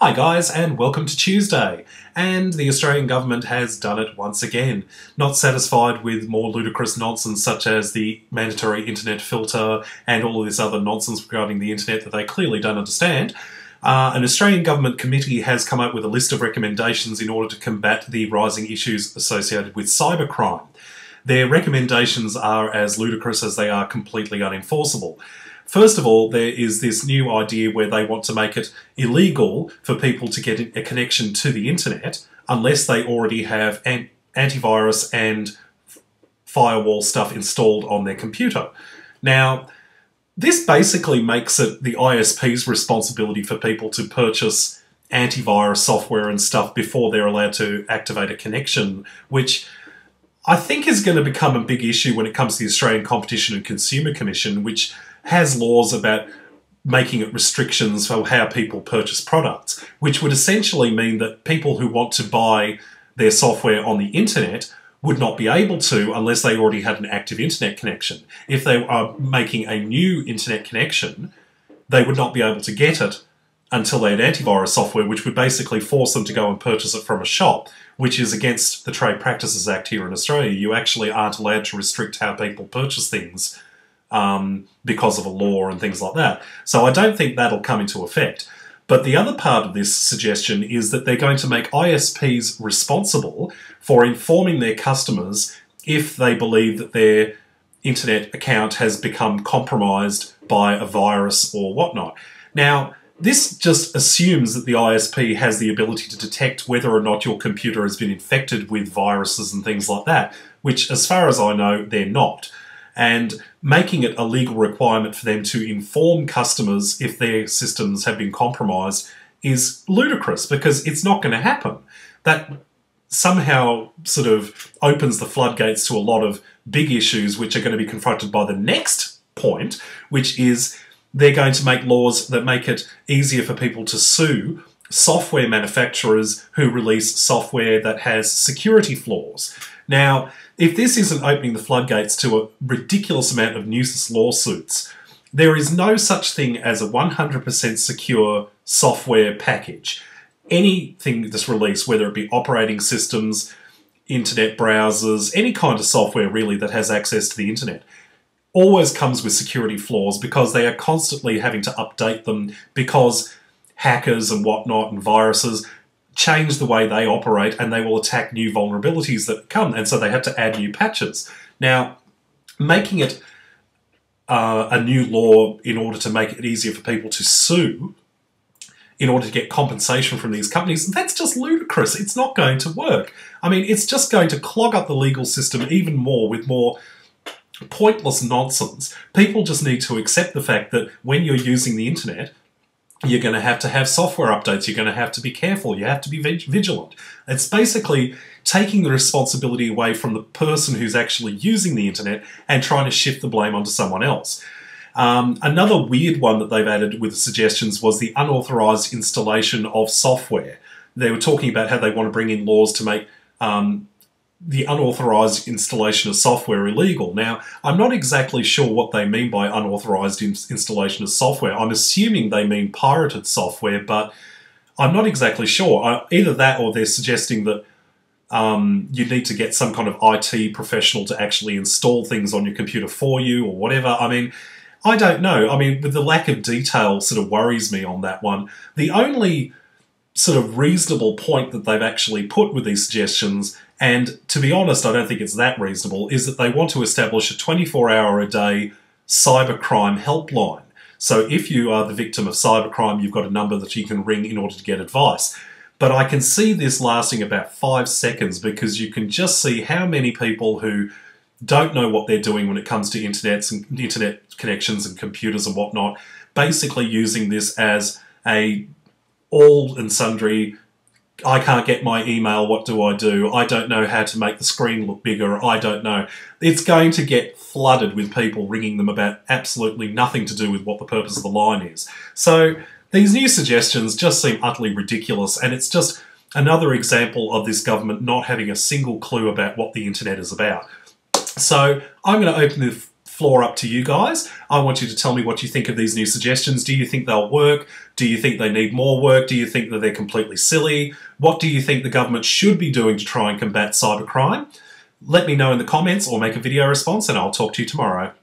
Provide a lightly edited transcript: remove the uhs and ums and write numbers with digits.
Hi guys, and welcome to Tuesday. And the Australian government has done it once again. Not satisfied with more ludicrous nonsense such as the mandatory internet filter and all of this other nonsense regarding the internet that they clearly don't understand, an Australian government committee has come up with a list of recommendations in order to combat the rising issues associated with cybercrime. Their recommendations are as ludicrous as they are completely unenforceable. First of all, there is this new idea where they want to make it illegal for people to get a connection to the internet unless they already have antivirus and firewall stuff installed on their computer. Now, this basically makes it the ISP's responsibility for people to purchase antivirus software and stuff before they're allowed to activate a connection, which I think is going to become a big issue when it comes to the Australian Competition and Consumer Commission, which has laws about making it restrictions for how people purchase products, which would essentially mean that people who want to buy their software on the internet would not be able to unless they already had an active internet connection. If they are making a new internet connection, they would not be able to get it until they had antivirus software, which would basically force them to go and purchase it from a shop, which is against the Trade Practices Act here in Australia. You actually aren't allowed to restrict how people purchase things because of a law and things like that. So I don't think that'll come into effect. But the other part of this suggestion is that they're going to make ISPs responsible for informing their customers if they believe that their internet account has become compromised by a virus or whatnot. Now, this just assumes that the ISP has the ability to detect whether or not your computer has been infected with viruses and things like that, which, as far as I know, they're not. And making it a legal requirement for them to inform customers if their systems have been compromised is ludicrous because it's not going to happen. That somehow sort of opens the floodgates to a lot of big issues which are going to be confronted by the next point, which is they're going to make laws that make it easier for people to sue software manufacturers who release software that has security flaws. Now, if this isn't opening the floodgates to a ridiculous amount of nuisance lawsuits, there is no such thing as a 100% secure software package. Anything that's released, whether it be operating systems, internet browsers, any kind of software really that has access to the internet, always comes with security flaws because they are constantly having to update them because hackers and whatnot and viruses change the way they operate and they will attack new vulnerabilities that come, and so they have to add new patches. Now, making it a new law in order to make it easier for people to sue in order to get compensation from these companies, that's just ludicrous. It's not going to work. I mean, it's just going to clog up the legal system even more with more pointless nonsense. People just need to accept the fact that when you're using the internet, you're going to have software updates, you're going to have to be careful, you have to be vigilant. It's basically taking the responsibility away from the person who's actually using the internet and trying to shift the blame onto someone else. Another weird one that they've added with the suggestions was the unauthorised installation of software. They were talking about how they want to bring in laws to make the unauthorised installation of software illegal. Now, I'm not exactly sure what they mean by unauthorised installation of software. I'm assuming they mean pirated software, but I'm not exactly sure. Either that or they're suggesting that you need to get some kind of IT professional to actually install things on your computer for you or whatever. I mean, I don't know. I mean, with the lack of detail sort of worries me on that one. The only sort of reasonable point that they've actually put with these suggestions, and to be honest, I don't think it's that reasonable, is that they want to establish a 24-hour-a-day cybercrime helpline. So if you are the victim of cybercrime, you've got a number that you can ring in order to get advice. But I can see this lasting about 5 seconds because you can just see how many people who don't know what they're doing when it comes to internet connections and computers and whatnot, basically using this as a all and sundry, I can't get my email, what do? I don't know how to make the screen look bigger, I don't know. It's going to get flooded with people ringing them about absolutely nothing to do with what the purpose of the line is. So these new suggestions just seem utterly ridiculous, and it's just another example of this government not having a single clue about what the internet is about. So I'm going to open the floor up to you guys. I want you to tell me what you think of these new suggestions. Do you think they'll work? Do you think they need more work? Do you think that they're completely silly? What do you think the government should be doing to try and combat cybercrime? Let me know in the comments or make a video response and I'll talk to you tomorrow.